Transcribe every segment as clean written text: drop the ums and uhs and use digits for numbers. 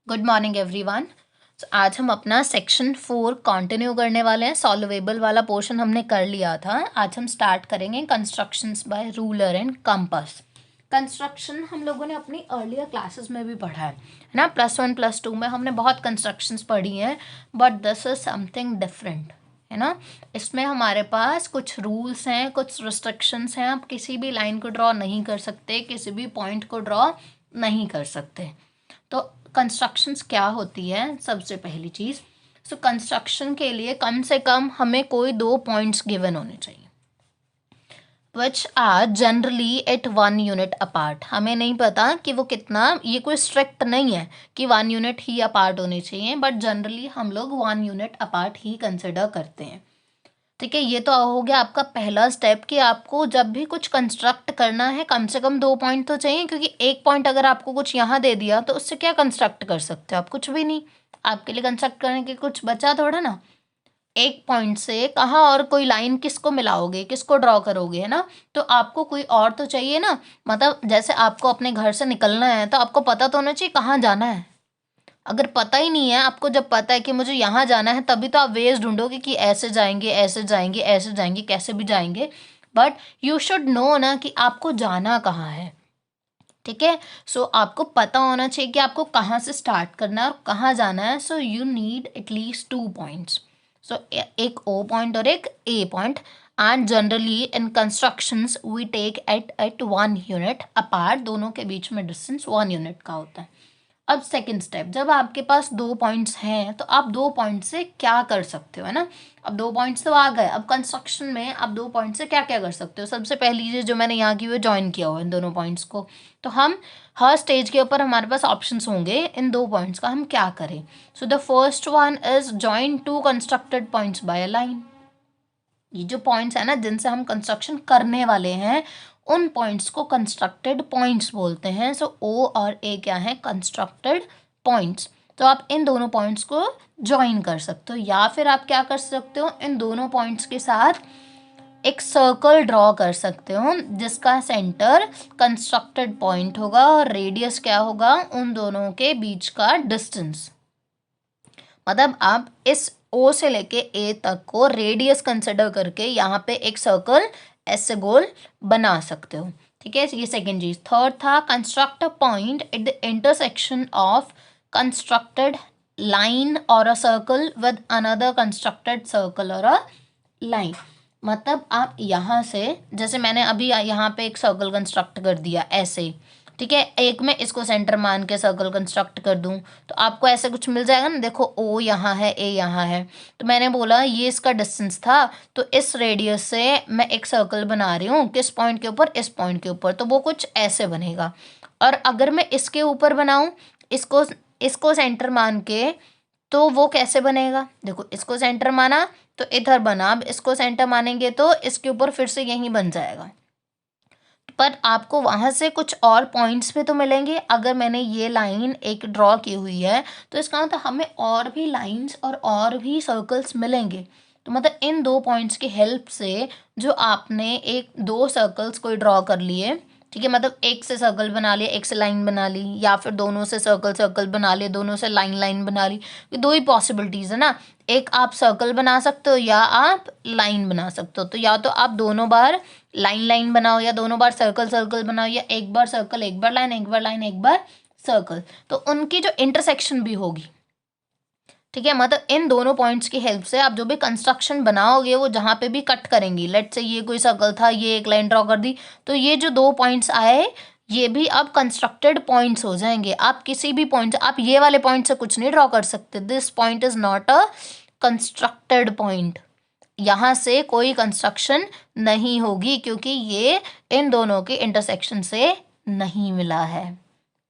Good morning everyone. आज हम अपना सेक्शन 4 कंटिन्यू करने वाले हैं। सॉल्वेबल वाला पोर्शन हमने कर लिया था। आज हम स्टार्ट करेंगे constructions by ruler and compass. Construction हम लोगों ने अपनी अर्लियर क्लासेस में भी पढ़ा है ना। +1 +2 में हमने बहुत कंस्ट्रक्शंस पढ़ी हैं, but this is something different, है ना। इसमें हमारे पास कुछ रूल्स हैं, कुछ रिस्ट्रिक्शंस हैं। आप किसी भी लाइन को ड्रॉ नहीं कर सकते, किसी भी पॉइंट को ड्रॉ नहीं कर सकते। तो कंस्ट्रक्शंस क्या होती है, सबसे पहली चीज़, सो कंस्ट्रक्शन के लिए कम से कम हमें कोई 2 पॉइंट्स गिवन होने चाहिए which are generally at 1 unit apart. हमें नहीं पता कि वो कितना, ये कोई स्ट्रिक्ट नहीं है कि 1 यूनिट ही अपार्ट होने चाहिए, बट जनरली हम लोग 1 यूनिट अपार्ट ही कंसिडर करते हैं। ठीक है, ये तो हो गया आपका पहला स्टेप कि आपको जब भी कुछ कंस्ट्रक्ट करना है कम से कम 2 पॉइंट तो चाहिए, क्योंकि एक पॉइंट अगर आपको कुछ यहाँ दे दिया तो उससे क्या कंस्ट्रक्ट कर सकते हो आप? कुछ भी नहीं। आपके लिए कंस्ट्रक्ट करने के कुछ बचा थोड़ा ना। एक पॉइंट से कहाँ और कोई लाइन किसको मिलाओगे, किसको ड्रॉ करोगे, है ना। तो आपको कोई और तो चाहिए ना। मतलब जैसे आपको अपने घर से निकलना है तो आपको पता तो होना चाहिए कहाँ जाना है। अगर पता ही नहीं है आपको, जब पता है कि मुझे यहाँ जाना है, तभी तो आप वेज ढूंढोगे कि ऐसे जाएंगे, ऐसे जाएंगे, ऐसे जाएंगे, कैसे भी जाएंगे। बट यू शुड नो ना कि आपको जाना कहाँ है। ठीक है, सो आपको पता होना चाहिए कि आपको कहाँ से स्टार्ट करना है और कहाँ जाना है। So you need at least 2 points. So एक ओ पॉइंट और एक A point. And generally in constructions we take at 1 unit apart. दोनों के बीच में डिस्टेंस 1 यूनिट का होता है। अब सेकंड स्टेप, जब आपके पास 2 पॉइंट्स हैं तो आप 2 पॉइंट से क्या कर सकते हो, है ना। अब 2 पॉइंट्स तो आ गए, अब कंस्ट्रक्शन में आप 2 पॉइंट से क्या क्या कर सकते हो। सबसे पहली चीज़ जो मैंने यहाँ की वो ज्वाइन किया हुआ इन दोनों पॉइंट्स को। तो हम हर स्टेज के ऊपर हमारे पास ऑप्शंस होंगे, इन 2 पॉइंट्स का हम क्या करें। So the first one is join 2 constructed points by a line. ये जो पॉइंट्स है ना जिनसे हम कंस्ट्रक्शन करने वाले हैं, उन पॉइंट्स को कंस्ट्रक्टेड पॉइंट्स बोलते हैं। सो ओ और ए क्या है, कंस्ट्रक्टेड पॉइंट्स। तो आप इन दोनों पॉइंट्स को ज्वाइन कर सकते हो, या फिर आप क्या कर सकते हो, इन दोनों पॉइंट्स के साथ एक सर्कल ड्रॉ कर सकते हो जिसका सेंटर कंस्ट्रक्टेड पॉइंट होगा और रेडियस क्या होगा, उन दोनों के बीच का डिस्टेंस। मतलब आप इस ओ से लेके ए तक को रेडियस कंसिडर करके यहाँ पे एक सर्कल ऐसे गोल बना सकते हो। ठीक है, ये सेकेंड चीज। थर्ड था construct a point at the intersection of constructed line और a circle with another constructed circle और अ लाइन। मतलब आप यहाँ से, जैसे मैंने अभी यहाँ पे एक सर्कल कंस्ट्रक्ट कर दिया ऐसे, ठीक है, एक मैं इसको सेंटर मान के सर्कल कंस्ट्रक्ट कर दूं तो आपको ऐसे कुछ मिल जाएगा ना। देखो ओ यहाँ है, ए यहाँ है, तो मैंने बोला ये इसका डिस्टेंस था, तो इस रेडियस से मैं एक सर्कल बना रही हूँ किस पॉइंट के ऊपर, इस पॉइंट के ऊपर, तो वो कुछ ऐसे बनेगा। और अगर मैं इसके ऊपर बनाऊँ, इसको इसको सेंटर मान के, तो वो कैसे बनेगा। देखो इसको सेंटर माना तो इधर बना, अब इसको सेंटर मानेंगे तो इसके ऊपर फिर से यहीं बन जाएगा। पर आपको वहाँ से कुछ और पॉइंट्स भी तो मिलेंगे। अगर मैंने ये लाइन एक ड्रॉ की हुई है तो इसका मतलब हमें और भी लाइंस और भी सर्कल्स मिलेंगे। तो मतलब इन 2 पॉइंट्स की हेल्प से जो आपने एक 2 सर्कल्स कोई ड्रॉ कर लिए, ठीक है, मतलब एक से सर्कल बना लिया, एक से लाइन बना ली, या फिर दोनों से सर्कल सर्कल बना लिए, दोनों से लाइन लाइन बना ली। ये 2 ही पॉसिबिलिटीज़ है ना। एक आप सर्कल बना सकते हो या आप लाइन बना सकते हो। तो या तो आप दोनों बार लाइन लाइन बनाओ, या दोनों बार सर्कल सर्कल बनाओ, या एक बार सर्कल एक बार लाइन, एक बार लाइन एक बार सर्कल। तो उनकी जो इंटरसेक्शन भी होगी, ठीक है, मतलब इन दोनों पॉइंट्स की हेल्प से आप जो भी कंस्ट्रक्शन बनाओगे वो जहाँ पे भी कट करेंगी, लेट से ये कोई सर्कल था, ये एक लाइन ड्रॉ कर दी, तो ये जो 2 पॉइंट्स आए ये भी अब कंस्ट्रक्टेड पॉइंट्स हो जाएंगे। आप किसी भी पॉइंट, आप ये वाले पॉइंट से कुछ नहीं ड्रॉ कर सकते। This point is not a constructed point. यहाँ से कोई कंस्ट्रक्शन नहीं होगी क्योंकि ये इन दोनों के इंटरसेक्शन से नहीं मिला है।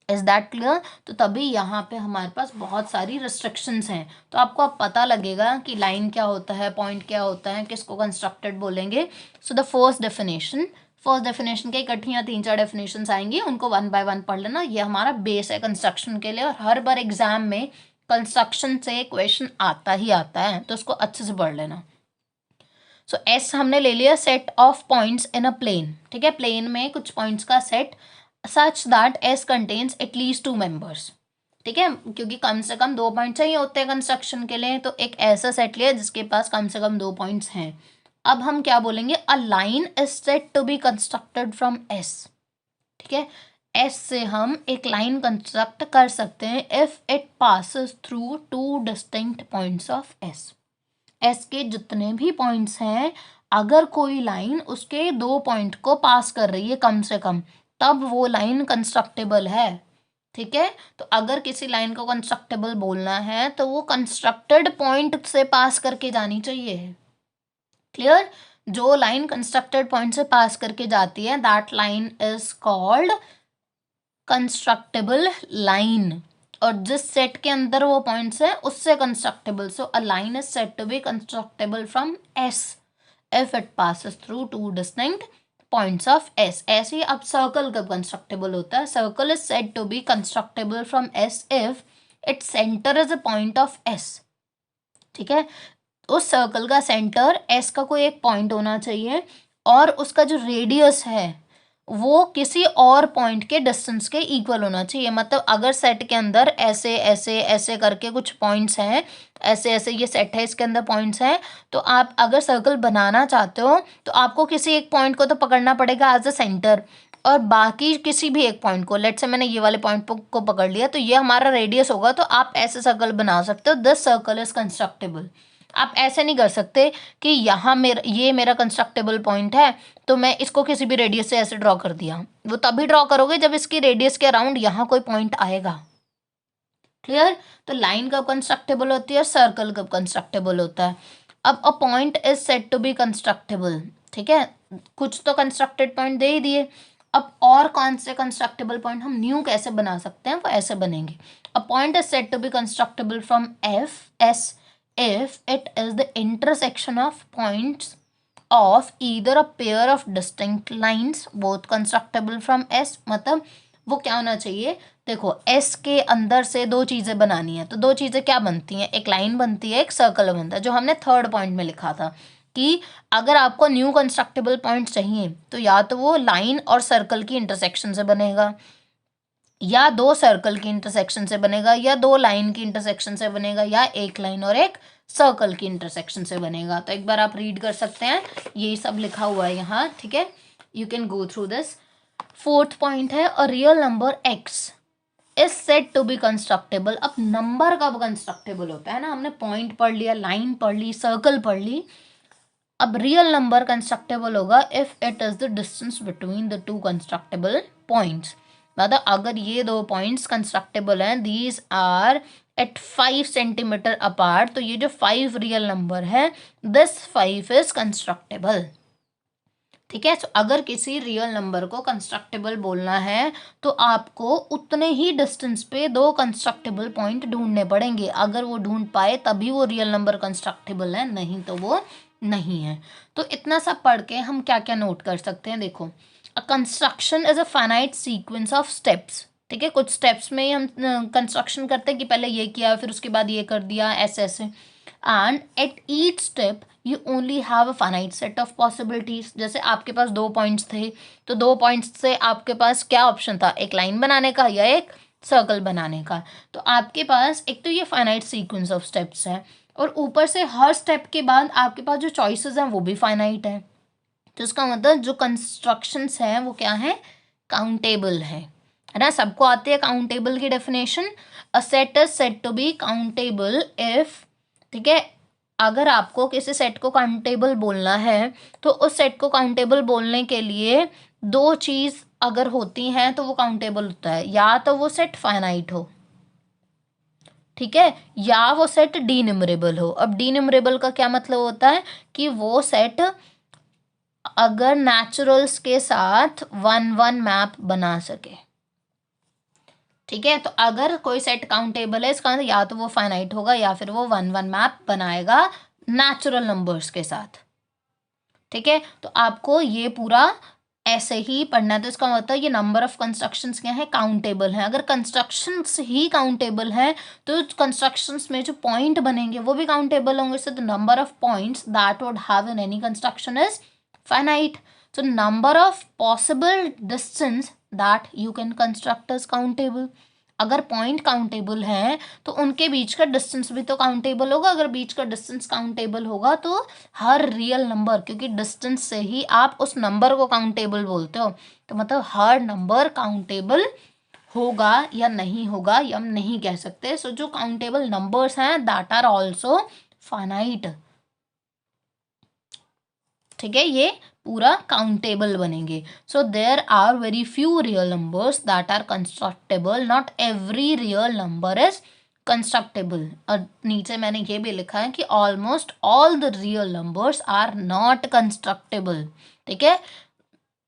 Is that clear. तो तभी यहाँ पे हमारे पास बहुत सारी रिस्ट्रिक्शंस हैं। तो आपको अब पता लगेगा कि लाइन क्या होता है, पॉइंट क्या होता है, किसको कंस्ट्रक्टेड बोलेंगे। सो द फर्स्ट डेफिनेशन के इकट्ठियाँ 3-4 डेफिनेशंस आएंगी, उनको 1 बाय 1 पढ़ लेना। ये हमारा बेस है कंस्ट्रक्शन के लिए, और हर बार एग्जाम में कंस्ट्रक्शन से क्वेश्चन आता ही आता है, तो उसको अच्छे से पढ़ लेना। सो एस हमने ले लिया, set of points in a plane. ठीक है, प्लेन में कुछ पॉइंट्स का set such that S contains at least 2 members. ठीक है, क्योंकि कम से कम 2 पॉइंट चाहिए होते हैं कंस्ट्रक्शन के लिए, तो एक ऐसा सेट लिया जिसके पास कम से कम 2 पॉइंट्स हैं। अब हम क्या बोलेंगे, a line is set to be constructed from S. ठीक है, एस से हम एक लाइन कंस्ट्रक्ट कर सकते हैं if it passes through 2 distinct points of S. S के जितने भी पॉइंट्स हैं, अगर कोई लाइन उसके 2 पॉइंट को पास कर रही है कम से कम, तब वो लाइन कंस्ट्रक्टेबल है। ठीक है, तो अगर किसी लाइन को कंस्ट्रक्टेबल बोलना है तो वो कंस्ट्रक्टेड पॉइंट से पास करके जानी चाहिए। क्लियर, जो लाइन कंस्ट्रक्टेड पॉइंट से पास करके जाती है that line is called constructible line, और जिस सेट के अंदर वो पॉइंट्स है उससे constructible. So a line is set to be constructible from S if it passes through 2 distinct points of S. ऐसे ही अब सर्कल कब कंस्ट्रक्टेबल होता है, circle is set to be constructible from S if its centre is a point of S. ठीक है, उस circle का सेंटर एस का कोई एक पॉइंट होना चाहिए और उसका जो रेडियस है वो किसी और पॉइंट के डिस्टेंस के इक्वल होना चाहिए। मतलब अगर सेट के अंदर ऐसे ऐसे ऐसे करके कुछ पॉइंट्स हैं, ऐसे ऐसे ये सेट है, इसके अंदर पॉइंट्स हैं, तो आप अगर सर्कल बनाना चाहते हो तो आपको किसी एक पॉइंट को तो पकड़ना पड़ेगा एज अ सेंटर, और बाकी किसी भी एक पॉइंट को, लेट्स से मैंने ये वाले पॉइंट को पकड़ लिया तो ये हमारा रेडियस होगा, तो आप ऐसे सर्कल बना सकते हो। This circle is constructible. आप ऐसे नहीं कर सकते कि यहाँ ये मेरा कंस्ट्रक्टेबल पॉइंट है तो मैं इसको किसी भी रेडियस से ऐसे ड्रॉ कर दिया। वो तभी ड्रॉ करोगे जब इसकी रेडियस के अराउंड यहाँ कोई पॉइंट आएगा। क्लियर, तो लाइन कब कंस्ट्रक्टेबल होती है, सर्कल कब कंस्ट्रक्टेबल होता है। अब a point is said to be constructible. ठीक है, कुछ तो कंस्ट्रक्टेड पॉइंट दे ही दिए। अब और कौन से कंस्ट्रक्टेबल पॉइंट हम न्यू कैसे बना सकते हैं, वो ऐसे बनेंगे। A point is said to be constructible from F S if it is the intersection of points of either a pair of distinct lines both constructible from S। मतलब वो क्या होना चाहिए, देखो S के अंदर से 2 चीज़ें बनानी है तो 2 चीज़ें क्या बनती हैं, एक लाइन बनती है, एक सर्कल बनता है, जो हमने थर्ड पॉइंट में लिखा था कि अगर आपको न्यू कंस्ट्रक्टेबल पॉइंट चाहिए तो या तो वो लाइन और सर्कल की इंटरसेक्शन से बनेगा, या 2 सर्कल की इंटरसेक्शन से बनेगा, या 2 लाइन की इंटरसेक्शन से बनेगा, या एक लाइन और एक सर्कल की इंटरसेक्शन से बनेगा। तो एक बार आप रीड कर सकते हैं, यही सब लिखा हुआ है यहाँ। ठीक है, you can go through this. Fourth point है a real number x is said to be constructible. अब नंबर कब कंस्ट्रक्टेबल होता है ना, हमने पॉइंट पढ़ लिया, लाइन पढ़ ली, सर्कल पढ़ ली। अब रियल नंबर कंस्ट्रक्टेबल होगा if it is the distance between the 2 constructible points. मतलब अगर ये 2 पॉइंट्स कंस्ट्रक्टेबल हैं, these are at 5 centimetre apart, तो ये जो 5 रियल नंबर है, दिस 5 इज कंस्ट्रक्टेबल। ठीक है, तो अगर किसी रियल नंबर को कंस्ट्रक्टेबल बोलना है तो आपको उतने ही डिस्टेंस पे 2 कंस्ट्रक्टेबल पॉइंट ढूंढने पड़ेंगे। अगर वो ढूंढ पाए तभी वो रियल नंबर कंस्ट्रक्टेबल है, नहीं तो वो नहीं है। तो इतना सब पढ़ के हम क्या क्या नोट कर सकते हैं, देखो a construction is a finite sequence of steps. ठीक है, कुछ स्टेप्स में ही हम कंस्ट्रक्शन करते हैं कि पहले ये किया फिर उसके बाद ये कर दिया, ऐसे ऐसे। And at each step you only have a finite set of possibilities. जैसे आपके पास 2 पॉइंट्स थे तो 2 पॉइंट्स से आपके पास क्या ऑप्शन था, एक लाइन बनाने का या एक सर्कल बनाने का। तो आपके पास एक तो ये फाइनाइट सीक्वेंस ऑफ स्टेप्स है, और ऊपर से हर स्टेप के बाद आपके पास जो चॉइसेस हैं वो भी फाइनाइट है। तो इसका मतलब जो कंस्ट्रक्शंस हैं वो क्या है, काउंटेबल है ना। सबको आती है काउंटेबल की definition. A set is said to be countable if, ठीक है, अगर आपको किसी सेट को काउंटेबल बोलना है तो उस सेट को काउंटेबल बोलने के लिए 2 चीज़ अगर होती हैं तो वो काउंटेबल होता है, या तो वो सेट फाइनाइट हो, ठीक है, या वो सेट डीन्यूमरेबल हो। अब डीन्यूमरेबल का क्या मतलब होता है कि वो सेट अगर नेचुरल्स के साथ 1-1 मैप बना सके। ठीक है, तो अगर कोई सेट काउंटेबल है इसका मतलब या तो वो फाइनाइट होगा या फिर वो 1-1 मैप बनाएगा नेचुरल नंबर्स के साथ। ठीक है, तो आपको ये पूरा ऐसे ही पढ़ना है। तो इसका मतलब ये नंबर ऑफ कंस्ट्रक्शंस क्या है, काउंटेबल हैं। अगर कंस्ट्रक्शंस ही काउंटेबल हैं तो कंस्ट्रक्शंस में जो पॉइंट बनेंगे वो भी काउंटेबल होंगे। So the number of points that would have in any construction is finite. So number of possible distance that you can construct is countable. अगर पॉइंट काउंटेबल हैं तो उनके बीच का डिस्टेंस भी तो काउंटेबल होगा। अगर बीच का डिस्टेंस काउंटेबल होगा तो हर रियल नंबर, क्योंकि डिस्टेंस से ही आप उस नंबर को काउंटेबल बोलते हो, तो मतलब हर नंबर काउंटेबल होगा या नहीं होगा ये हम नहीं कह सकते। सो जो काउंटेबल नंबर्स हैं दैट आर ऑल्सो फाइनाइट। ठीक है, ये पूरा काउंटेबल बनेंगे। So there are very few real numbers that are constructible, not every real number is constructible. और नीचे मैंने ये भी लिखा है कि almost all the real numbers are not constructible. ठीक है,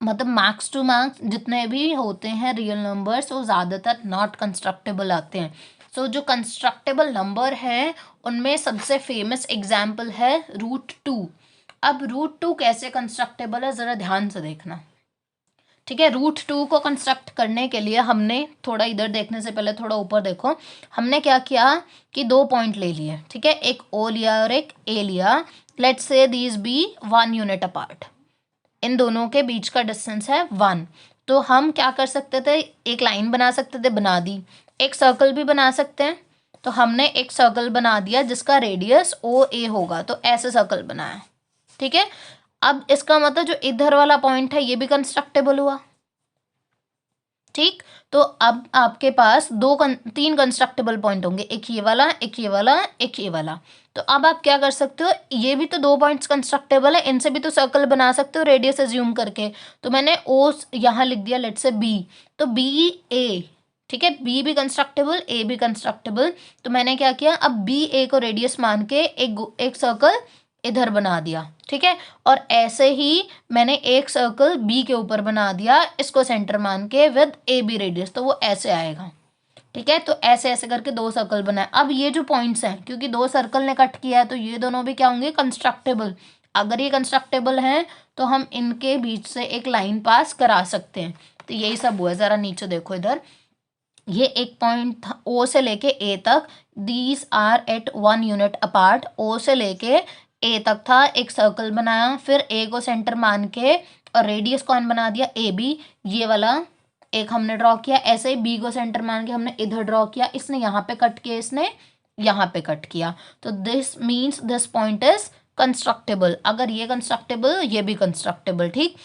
मतलब मैक्स टू मैक्स जितने भी होते हैं रियल नंबर्स वो ज़्यादातर नॉट कंस्ट्रक्टेबल आते हैं। सो जो कंस्ट्रक्टेबल नंबर है उनमें सबसे फेमस एग्जाम्पल है √2। अब √2 कैसे कंस्ट्रक्टेबल है ज़रा ध्यान से देखना। ठीक है, √2 को कंस्ट्रक्ट करने के लिए हमने थोड़ा इधर देखने से पहले थोड़ा ऊपर देखो, हमने क्या किया कि 2 पॉइंट ले लिए। ठीक है, एक O लिया और एक A लिया। Let's say these be 1 unit apart, इन दोनों के बीच का डिस्टेंस है 1। तो हम क्या कर सकते थे, एक लाइन बना सकते थे, बना दी। एक सर्कल भी बना सकते हैं, तो हमने एक सर्कल बना दिया जिसका रेडियस OA होगा, तो ऐसे सर्कल बनाया। ठीक है, अब इसका मतलब जो इधर वाला पॉइंट है ये भी कंस्ट्रक्टेबल हुआ। ठीक, तो अब आपके पास 3 कंस्ट्रक्टेबल पॉइंट होंगे, एक ये वाला, एक ये वाला, एक ये वाला। तो अब आप क्या कर सकते हो, ये भी तो 2 पॉइंट्स कंस्ट्रक्टेबल है, इनसे भी तो सर्कल बना सकते हो रेडियस एज्यूम करके। तो मैंने O यहाँ लिख दिया, लेट्स से B, तो BA। ठीक है, B भी कंस्ट्रक्टेबल, A भी कंस्ट्रक्टेबल। तो मैंने क्या किया, अब BA को रेडियस मान के एक सर्कल इधर बना दिया। ठीक है, और ऐसे ही मैंने एक सर्कल B के ऊपर बना दिया, इसको सेंटर मान के विद AB रेडियस, तो वो ऐसे आएगा। ठीक है, तो ऐसे ऐसे करके 2 सर्कल बनाए। अब ये जो पॉइंट्स हैं, क्योंकि 2 सर्कल ने कट किया है तो ये दोनों भी क्या होंगे, कंस्ट्रक्टेबल। अगर ये कंस्ट्रक्टेबल हैं तो हम इनके बीच से एक लाइन पास करा सकते हैं। तो यही सब हुआ। ज़रा नीचे देखो इधर, ये एक पॉइंट O से लेके A तक, these are at 1 unit apart. O से लेके A तक था, एक सर्कल बनाया, फिर A को सेंटर मान के और रेडियस कौन बना दिया, AB। ये वाला एक हमने ड्रॉ किया, ऐसे ही B को सेंटर मान के हमने इधर ड्रॉ किया, इसने यहाँ पे कट किया, इसने यहाँ पे कट किया। तो this means this point is constructible. अगर ये कंस्ट्रक्टेबल, ये भी कंस्ट्रक्टेबल। ठीक,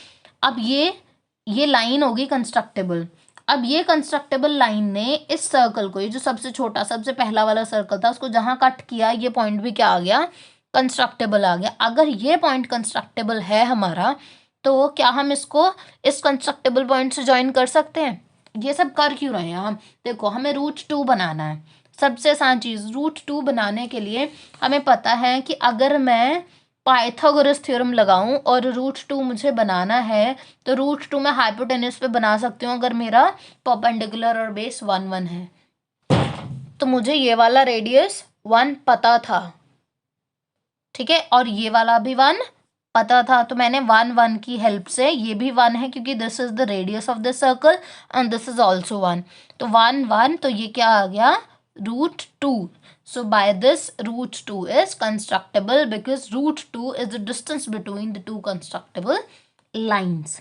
अब ये लाइन होगी कंस्ट्रक्टेबल। अब ये कंस्ट्रक्टेबल लाइन ने इस सर्कल को, ये जो सबसे छोटा सबसे पहला वाला सर्कल था, उसको जहाँ कट किया, ये पॉइंट भी क्या आ गया, कंस्ट्रक्टेबल आ गया। अगर ये पॉइंट कंस्ट्रक्टेबल है हमारा, तो क्या हम इसको इस कंस्ट्रक्टेबल पॉइंट से ज्वाइन कर सकते हैं? ये सब कर क्यों रहे हैं हम? देखो, हमें √2 बनाना है। सबसे आसान चीज़, √2 बनाने के लिए हमें पता है कि अगर मैं पाइथागोरस थ्योरम लगाऊं और √2 मुझे बनाना है, तो √2 मैं हाइपोटेन्यूज पे बना सकती हूँ अगर मेरा परपेंडिकुलर और बेस 1 1 है। तो मुझे ये वाला रेडियस 1 पता था। ठीक है, और ये वाला भी 1 पता था, तो मैंने 1 1 की हेल्प से, ये भी 1 है क्योंकि this is the radius of the circle and this is also 1, तो 1 1, तो ये क्या आ गया, √2। So by this √2 is constructible because √2 is the distance between the two constructible lines.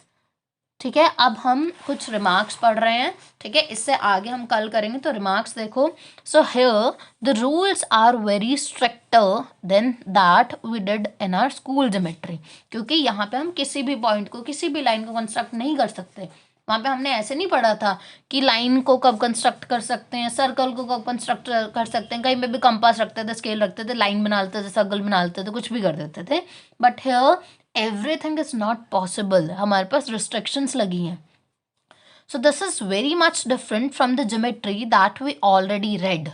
ठीक है, अब हम कुछ रिमार्क्स पढ़ रहे हैं। ठीक है, इससे आगे हम कल करेंगे, तो रिमार्क्स देखो। So here the rules are very stricter than that we did in our school geometry, क्योंकि यहाँ पे हम किसी भी पॉइंट को, किसी भी लाइन को कंस्ट्रक्ट नहीं कर सकते। वहाँ पे हमने ऐसे नहीं पढ़ा था कि लाइन को कब कंस्ट्रक्ट कर सकते हैं, सर्कल को कब कंस्ट्रक्ट कर सकते हैं। कहीं पे भी कंपास रखते थे, स्केल रखते थे, लाइन बना लेते थे, सर्कल बना लेते थे, कुछ भी कर देते थे। But here everything is not possible, हमारे पास रिस्ट्रिक्शंस लगी हैं। So this is very much different from the geometry that we already read,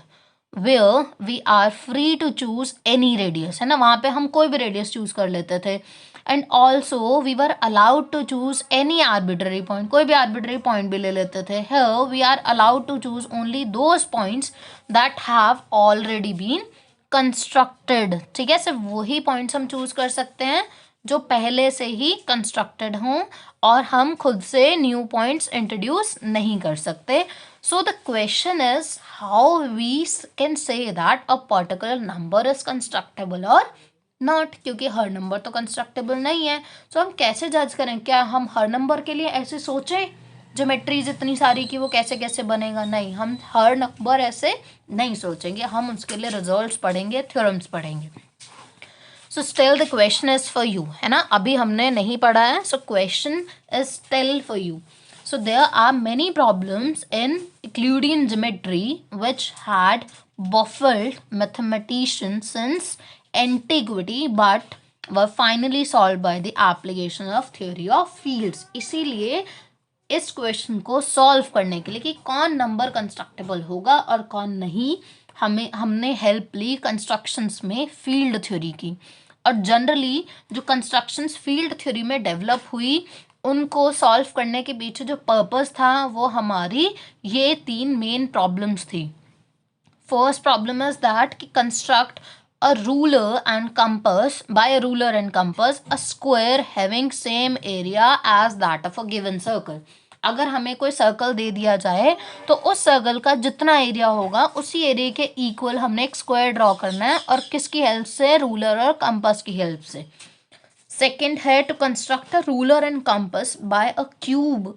where we are free to choose any radius, है ना, वहाँ पे हम कोई भी रेडियस चूज कर लेते थे। And also we were allowed to choose any arbitrary point, कोई भी आर्बिट्ररी पॉइंट भी ले लेते थे। Here we are allowed to choose only those points that have already been constructed. ठीक है, सिर्फ वही पॉइंट्स हम चूज कर सकते हैं जो पहले से ही कंस्ट्रक्टेड हों, और हम खुद से न्यू पॉइंट्स इंट्रोड्यूस नहीं कर सकते। So the question is how we can say that a particular number is constructible और नॉट, क्योंकि हर नंबर तो कंस्ट्रक्टेबल नहीं है। सो हम कैसे जज करें? क्या हम हर नंबर के लिए ऐसे सोचें ज्योमेट्रीज इतनी सारी कि वो कैसे कैसे बनेगा, नहीं, हम हर नंबर ऐसे नहीं सोचेंगे, हम उसके लिए रिजल्ट्स पढ़ेंगे, थ्योरम्स पढ़ेंगे। So still the question is for you, है ना, अभी हमने नहीं पढ़ा है, so question is still for you. So there are many problems in Euclidean geometry which had baffled mathematicians since antiquity but were finally solved by the application of theory of fields. इसीलिए इस question को solve करने के लिए कि कौन number constructible होगा और कौन नहीं, हमने हेल्प ली कंस्ट्रक्शंस में फील्ड थ्योरी की. और जनरली जो कंस्ट्रक्शंस फील्ड थ्योरी में डेवलप हुई उनको सॉल्व करने के पीछे जो पर्पस था वो हमारी ये 3 मेन प्रॉब्लम्स थी. फर्स्ट प्रॉब्लम इज दैट कि construct a ruler and compass, by a ruler and compass, a square having same area as that of a given circle. अगर हमें कोई सर्कल दे दिया जाए तो उस सर्कल का जितना एरिया होगा उसी एरिया के इक्वल हमने एक स्क्वायर ड्रॉ करना है, और किसकी हेल्प से, रूलर और कंपास की हेल्प से. सेकेंड है to construct a ruler and compass by a cube,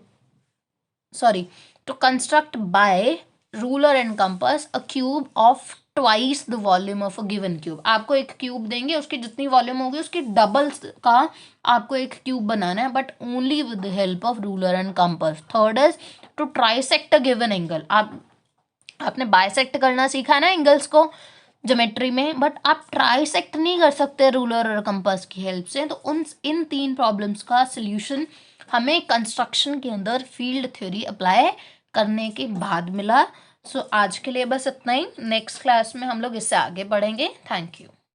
sorry, to construct by ruler and compass a cube of twice the volume of a given cube. आपको एक cube देंगे, उसकी जितनी volume होगी उसकी डबल का आपको एक क्यूब बनाना है, but only with the help of ruler and compass. Third is to trisect a given angle. आपने बाइसेक्ट करना सीखा है ना एंगल्स को ज्योमेट्री में, बट आप ट्राइसेक्ट नहीं कर सकते रूलर और कंपास की हेल्प से. तो इन 3 प्रॉब्लम्स का सल्यूशन हमें कंस्ट्रक्शन के अंदर फील्ड थ्योरी अप्लाई करने के बाद मिला. सो आज के लिए बस इतना ही. नेक्स्ट क्लास में हम लोग इससे आगे बढ़ेंगे. Thank you.